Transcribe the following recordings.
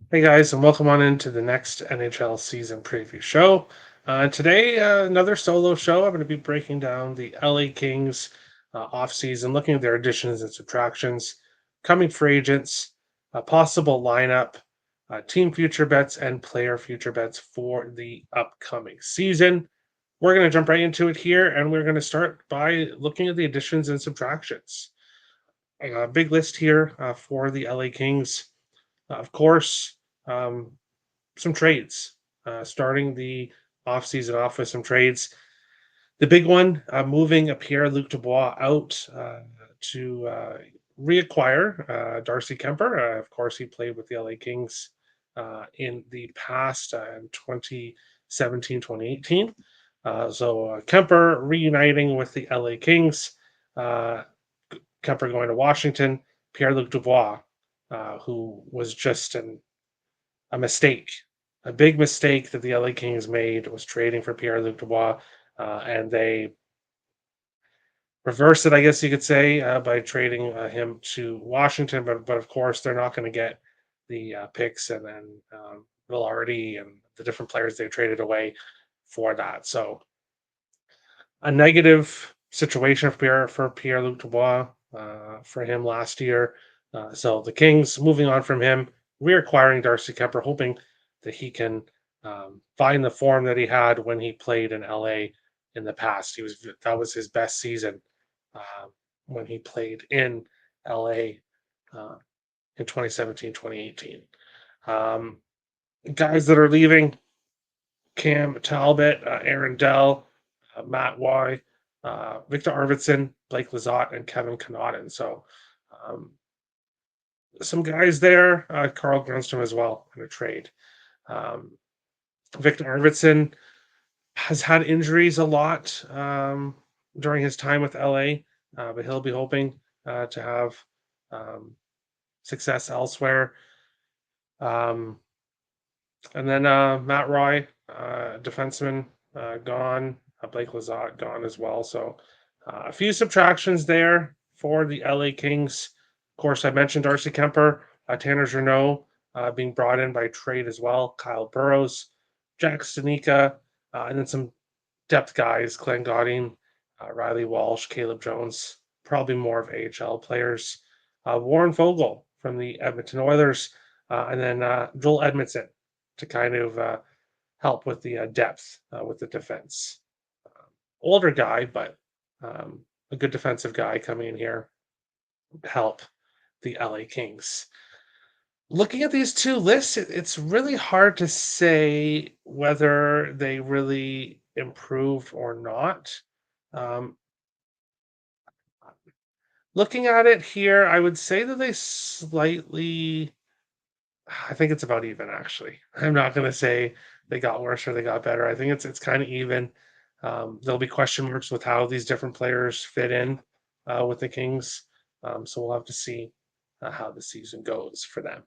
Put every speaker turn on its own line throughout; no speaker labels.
Hey guys, and welcome on into the next NHL season preview show. Today, another solo show. I'm going to be breaking down the LA Kings offseason, looking at their additions and subtractions, coming free agents, a possible lineup, team future bets, and player future bets for the upcoming season. We're going to jump right into it here, and we're going to start by looking at the additions and subtractions. A big list here for the LA Kings. Of course, um, some trades, starting the offseason off with some trades. The big one, moving a Pierre-Luc Dubois out to reacquire Darcy Kemper. Of course, he played with the LA Kings in the past in 2017, 2018. So Kemper reuniting with the LA Kings. Uh, Kemper going to Washington. Pierre-Luc Dubois, who was just a mistake, a big mistake that the LA Kings made was trading for Pierre-Luc Dubois, and they reversed it, I guess you could say, by trading him to Washington. But of course, they're not going to get the picks and then Villardi and the different players they traded away for that. So a negative situation for Pierre-Luc Dubois for him last year. So the Kings moving on from him, reacquiring Darcy Kemper, hoping that he can find the form that he had when he played in LA in the past. That was his best season when he played in LA uh, in 2017, 2018. Um, Guys that are leaving: Cam Talbot, Aaron Dell, Matt Y, Victor Arvidsson, Blake Lizotte, and Kevin Connaughton. So um, some guys there. Carl Grundstrom as well in a trade. Um, Victor Arvidsson has had injuries a lot during his time with LA, but he'll be hoping to have um, success elsewhere. Um, and then Matt Roy, defenseman, gone. Blake Lizotte gone as well. So a few subtractions there for the LA Kings. Of course, I mentioned Darcy Kemper, Tanner Jeannot being brought in by trade as well. Kyle Burrows, Jack Stanika, and then some depth guys: Glenn Gauding, Riley Walsh, Caleb Jones, probably more of AHL players. Warren Fogle from the Edmonton Oilers, and then Joel Edmondson to kind of help with the depth with the defense. Older guy, but a good defensive guy coming in here to help the LA Kings. Looking at these two lists, it's really hard to say whether they really improved or not. Um, Looking at it here, I would say that they slightly, I think it's about even actually. I'm not going to say they got worse or they got better. I think it's kind of even. There'll be question marks with how these different players fit in with the Kings. So we'll have to see how the season goes for them.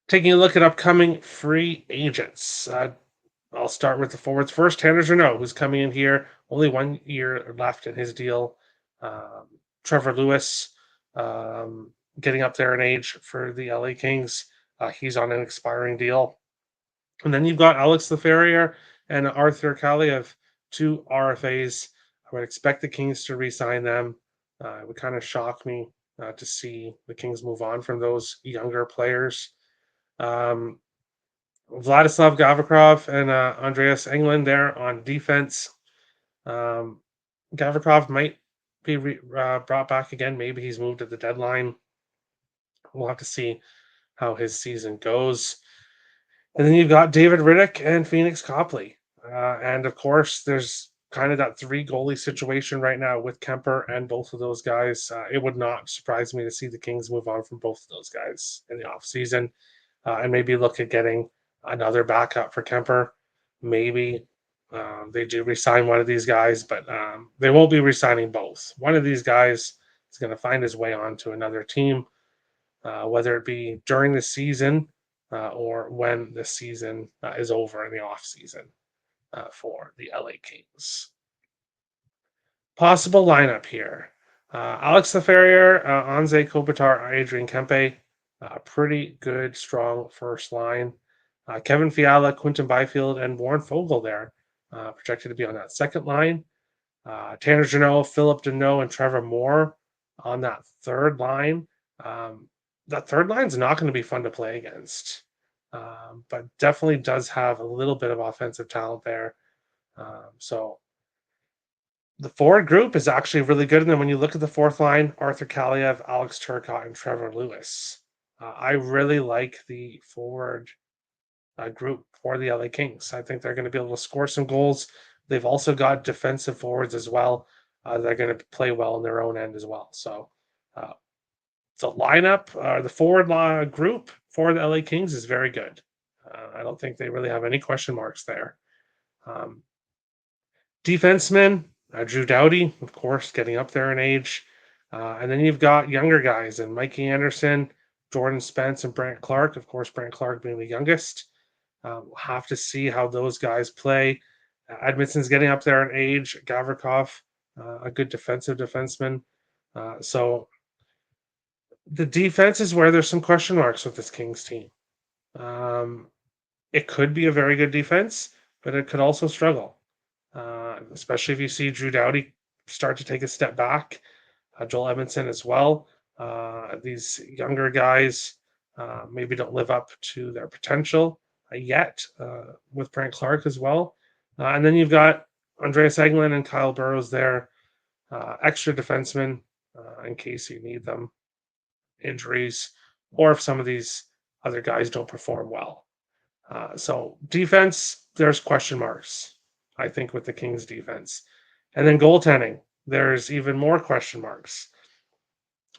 Taking a look at upcoming free agents. I'll start with the forwards first. Tanner Jeannot, who's coming in here, only 1 year left in his deal. Um, Trevor Lewis, getting up there in age for the LA Kings. He's on an expiring deal. And then you've got Alex Laferriere and Arthur Kaliev, two RFAs. I would expect the Kings to re-sign them. It would kind of shock me to see the Kings move on from those younger players. Um, Vladislav Gavrikov and Andreas Englund there on defense. Um, Gavrikov might be brought back again. Maybe he's moved at the deadline. We'll have to see how his season goes. And then you've got David Riddick and Phoenix Copley. And of course, there's kind of that three goalie situation right now with Kemper and both of those guys. It would not surprise me to see the Kings move on from both of those guys in the offseason and maybe look at getting another backup for Kemper. Maybe they do resign one of these guys, but they won't be resigning both. One of these guys is going to find his way onto another team, whether it be during the season or when the season is over in the off season for the LA Kings. Possible lineup here: Alex Laferriere, Anze Kopitar, Adrian Kempe, Pretty good, strong first line. Kevin Fiala, Quinton Byfield, and Warren Fogle there, projected to be on that second line. Tanner Jeannot, Philip Deneau, and Trevor Moore on that third line. Um, that third line's not going to be fun to play against, but definitely does have a little bit of offensive talent there. So the forward group is actually really good. And then when you look at the fourth line, Arthur Kaliev, Alex Turcotte, and Trevor Lewis. I really like the forward group for the LA Kings. I think they're going to be able to score some goals. They've also got defensive forwards as well. They're going to play well in their own end as well. So uh, the lineup, the forward group for the LA Kings is very good. I don't think they really have any question marks there. Um, Defensemen, Drew Doughty, of course, getting up there in age. And then you've got younger guys and Mikey Anderson, Jordan Spence, and Brant Clark. Of course, Brant Clark being the youngest. We'll have to see how those guys play. Edmondson's getting up there in age. Gavrikov, a good defensive defenseman. So the defense is where there's some question marks with this Kings team. Um, it could be a very good defense, but it could also struggle, especially if you see Drew Doughty start to take a step back. Joel Edmondson as well. These younger guys maybe don't live up to their potential yet, with Brant Clark as well. And then you've got Andreas Eglin and Kyle Burrows there, extra defensemen in case you need them, injuries, or if some of these other guys don't perform well. So defense, there's question marks, I think, with the Kings defense. And then goaltending, there's even more question marks.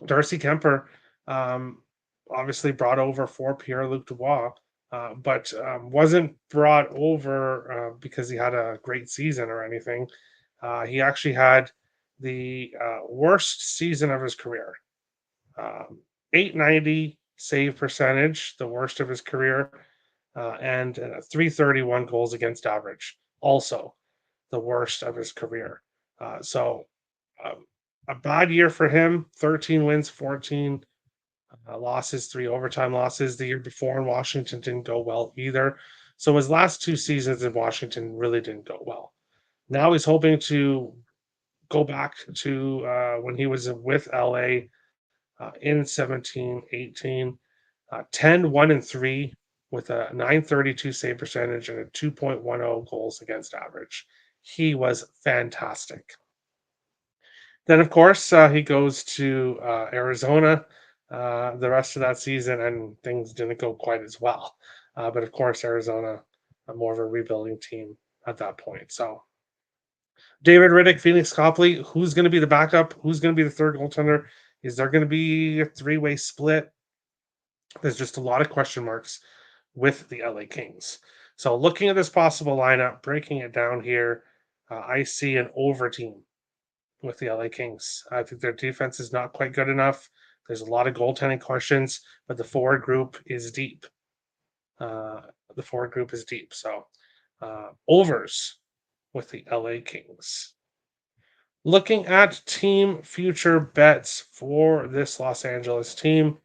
Darcy Kemper, um, obviously brought over for Pierre-Luc Dubois, but wasn't brought over because he had a great season or anything. He actually had the worst season of his career. 890 save percentage, the worst of his career, and 331 goals against average, also the worst of his career. So um, a bad year for him. 13 wins, 14 losses, 3 overtime losses. The year before in Washington didn't go well either. So his last 2 seasons in Washington really didn't go well. Now he's hoping to go back to when he was with LA in 17-18, 10 1 and 3 with a 932 save percentage and a 2.10 goals against average. He was fantastic. Then, of course, he goes to Arizona the rest of that season, and things didn't go quite as well. But of course, Arizona, more of a rebuilding team at that point. So, David Riddick, Felix Copley, who's going to be the backup? Who's going to be the third goaltender? Is there going to be a three-way split? There's just a lot of question marks with the LA Kings. So, looking at this possible lineup, breaking it down here, I see an over team with the LA Kings. I think their defense is not quite good enough. There's a lot of goaltending questions, but the forward group is deep. Uh, the forward group is deep. So overs with the LA Kings. Looking at team future bets for this Los Angeles team.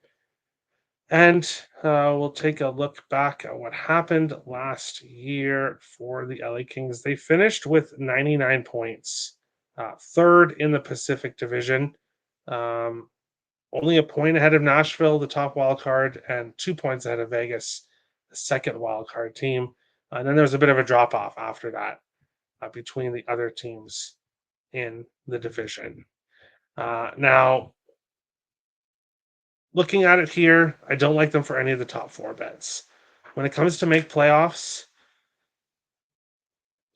And we'll take a look back at what happened last year for the LA Kings. They finished with 99 points, third in the Pacific Division, um, only a point ahead of Nashville, the top wild card, and 2 points ahead of Vegas, the second wild card team. And then there was a bit of a drop off after that between the other teams in the division. Now, looking at it here, I don't like them for any of the top four bets. When it comes to make playoffs,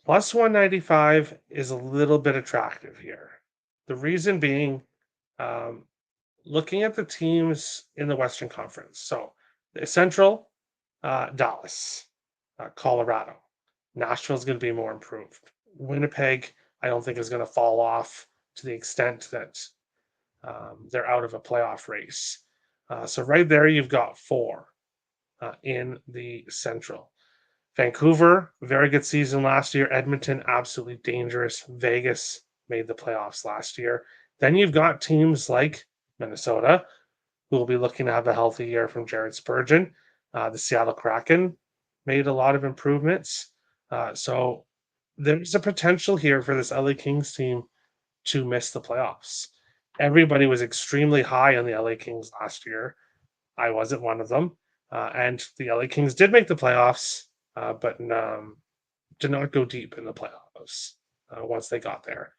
plus 195 is a little bit attractive here. The reason being, um, looking at the teams in the Western Conference. So the Central, Dallas, Colorado. Nashville is going to be more improved. Winnipeg, I don't think is going to fall off to the extent that they're out of a playoff race. So right there, you've got four in the Central. Vancouver, very good season last year. Edmonton, absolutely dangerous. Vegas made the playoffs last year. Then you've got teams like Minnesota, who will be looking to have a healthy year from Jared Spurgeon. The Seattle Kraken made a lot of improvements. So there's a potential here for this LA Kings team to miss the playoffs. Everybody was extremely high on the LA Kings last year. I wasn't one of them. And the LA Kings did make the playoffs, but did not go deep in the playoffs once they got there.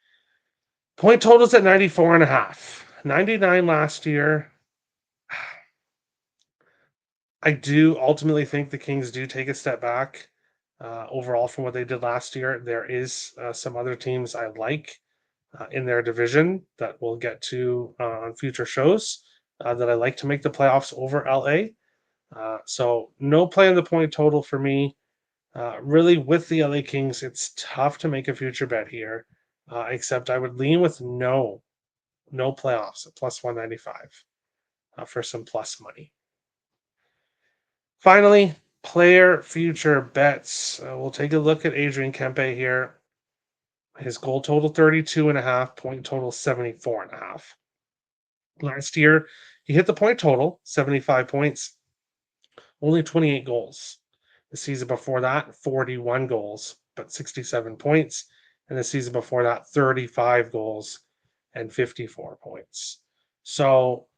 Point totals at 94.5. 99 last year. I do ultimately think the Kings do take a step back overall from what they did last year. There is some other teams I like in their division that we'll get to on future shows that I like to make the playoffs over LA. So no play on the point total for me. Really, with the LA Kings, it's tough to make a future bet here. Except I would lean with no playoffs at plus 195 for some plus money. Finally, player future bets. We'll take a look at Adrian Kempe here. His goal total 32.5, point total 74.5. Last year, he hit the point total, 75 points, only 28 goals. The season before that, 41 goals, but 67 points. And the season before that, 35 goals and 54 points. So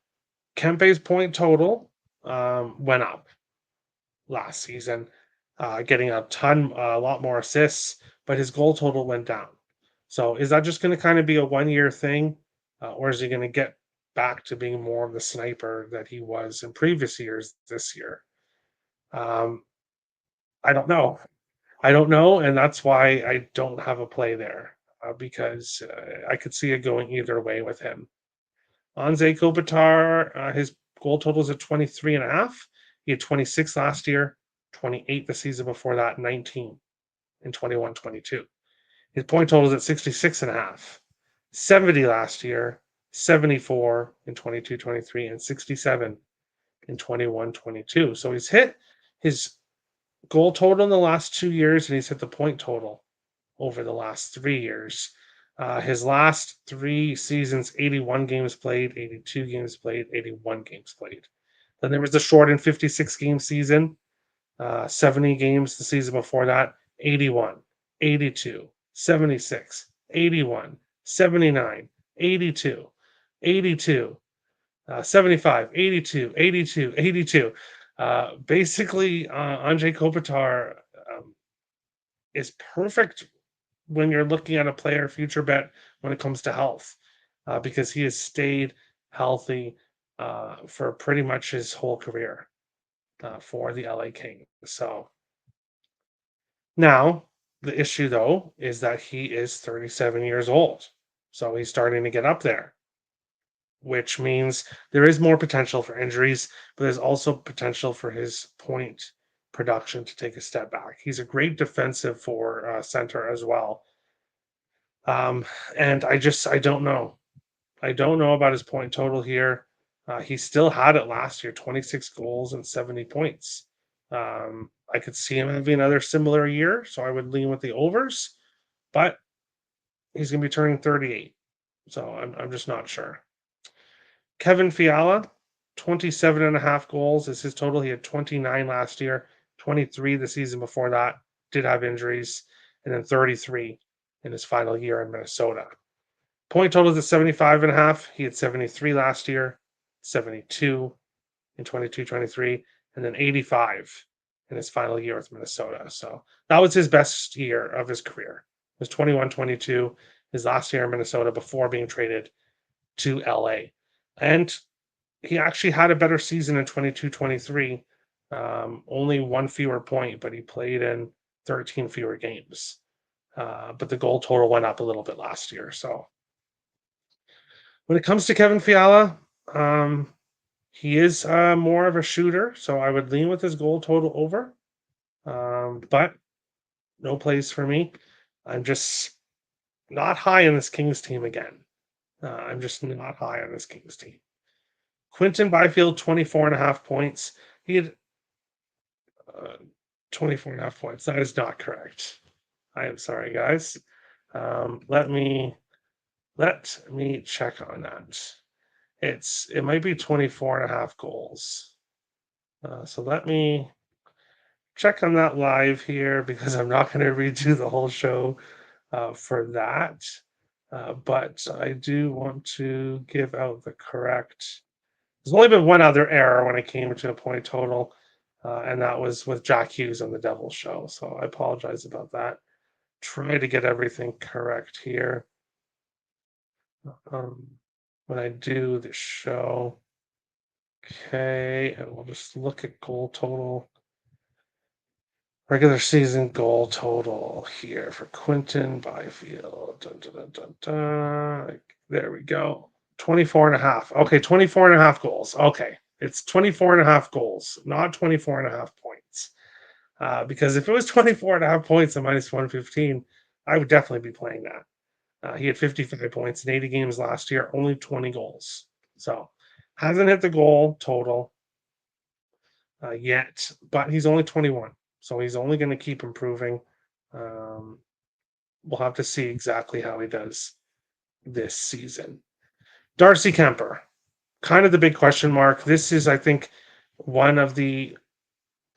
Kempe's point total went up last season, getting a lot more assists, but his goal total went down. So is that just going to kind of be a 1 year thing, or is he going to get back to being more of the sniper that he was in previous years this year? Um, I don't know. I don't know, and that's why I don't have a play there because I could see it going either way with him. Anze Kopitar, his goal total is at 23.5. He had 26 last year, 28 the season before that, 19 in 21-22. His point total is at 66.5. 70 last year, 74 in 22-23, and 67 in 21-22. So he's hit his goal total in the last 2 years, and he's hit the point total over the last 3 years. His last 3 seasons, 81 games played, 82 games played, 81 games played. Then there was the shortened 56 game season, 70 games the season before that, 81, 82, 76, 81, 79, 82, 82, 75, 82, 82, 82. Basically, Anze Kopitar is perfect when you're looking at a player future bet when it comes to health, because he has stayed healthy for pretty much his whole career for the LA Kings. So now the issue, though, is that he is 37 years old. So he's starting to get up there, which means there is more potential for injuries, but there's also potential for his point production to take a step back. He's a great defensive for center as well. Um, and I don't know. I don't know about his point total here. He still had it last year, 26 goals and 70 points. I could see him having another similar year, so I would lean with the overs, but he's going to be turning 38. So I'm just not sure. Kevin Fiala, 27.5 goals is his total. He had 29 last year, 23 the season before that, did have injuries, and then 33 in his final year in Minnesota. Point total is at 75.5. He had 73 last year, 72 in 22-23, and then 85 in his final year with Minnesota. So that was his best year of his career. It was 21-22, his last year in Minnesota before being traded to LA. And he actually had a better season in 22-23. Only one fewer point, but he played in 13 fewer games. But the goal total went up a little bit last year. So when it comes to Kevin Fiala, he is more of a shooter, so I would lean with his goal total over. But no plays for me. I'm just not high on this Kings team again. I'm just not high on this Kings team. Quinton Byfield, 24.5 points. He had 24.5 points. That is not correct. I am sorry, guys. Let me check on that. it might be 24 and a half goals. So let me check on that live here because I'm not going to redo the whole show for that. But I do want to give out the correct. There's only been one other error when it came to a point total, and that was with Jack Hughes on the Devil Show. So I apologize about that. Try to get everything correct here. Um, when I do the show, okay, and we'll just look at goal total. Regular season goal total here for Quentin Byfield. Dun, dun, dun, dun, dun. There we go. 24 and a half. Okay, 24 and a half goals. Okay. It's 24 and a half goals, not 24 and a half points. Because if it was 24 and a half points and minus 115, I would definitely be playing that. He had 55 points in 80 games last year, only 20 goals. So hasn't hit the goal total yet, but he's only 21. So he's only going to keep improving. Um, we'll have to see exactly how he does this season. Darcy Kemper, kind of the big question mark. This is, I think, one of the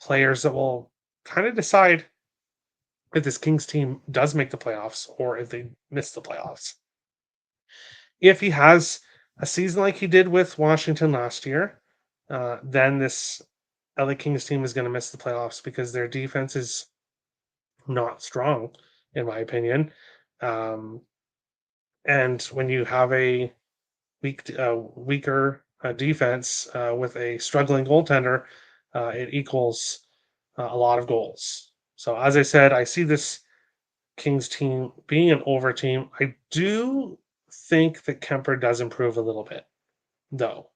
players that will kind of decide if this Kings team does make the playoffs or if they miss the playoffs. If he has a season like he did with Washington last year, then this LA Kings team is going to miss the playoffs because their defense is not strong, in my opinion. Um, and when you have a weaker defense with a struggling goaltender, it equals a lot of goals. So, as I said, I see this Kings team being an over team. I do think that Kemper does improve a little bit, though.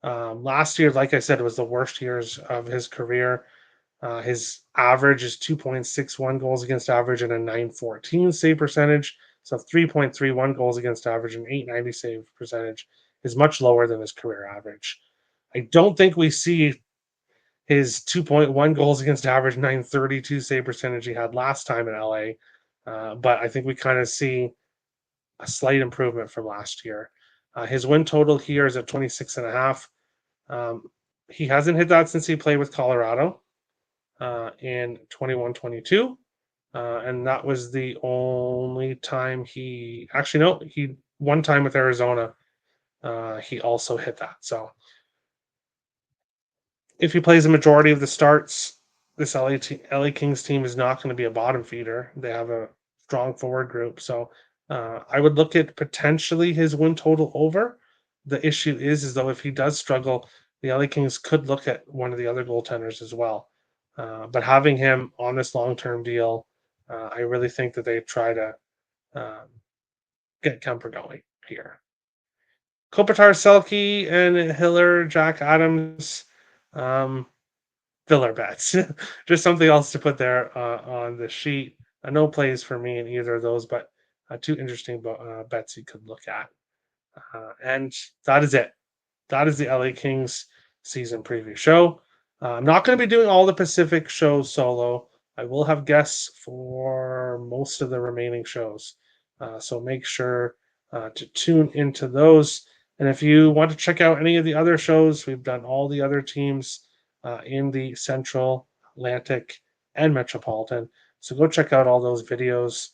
Last year, like I said, was the worst years of his career. His average is 2.61 goals against average and a 914 save percentage. So 3.31 goals against average and 890 save percentage is much lower than his career average. I don't think we see his 2.1 goals against average, 932 save percentage he had last time in LA. But I think we kind of see a slight improvement from last year. His win total here is at 26 and a half. Um, he hasn't hit that since he played with Colorado in 21-22. And that was the only time he actually, no, he one time with Arizona, he also hit that. So if he plays a majority of the starts, this LA Kings team is not going to be a bottom feeder. They have a strong forward group. So I would look at potentially his win total over. The issue is though, if he does struggle, the LA Kings could look at one of the other goaltenders as well. But having him on this long term deal, I really think that they try to um, get Kemper going here. Kopitar, Selke, and Hiller, Jack Adams. Um, filler bets. Just something else to put there on the sheet. No plays for me in either of those, but two interesting bets you could look at. And that is it. That is the LA Kings season preview show. I'm not going to be doing all the Pacific shows solo. I will have guests for most of the remaining shows. So make sure to tune into those. And if you want to check out any of the other shows, we've done all the other teams in the Central, Atlantic, and Metropolitan. So go check out all those videos.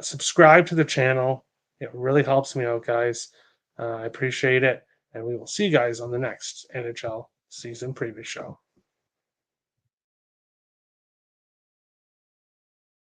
Subscribe to the channel. It really helps me out, guys. I appreciate it. And we will see you guys on the next NHL season preview show.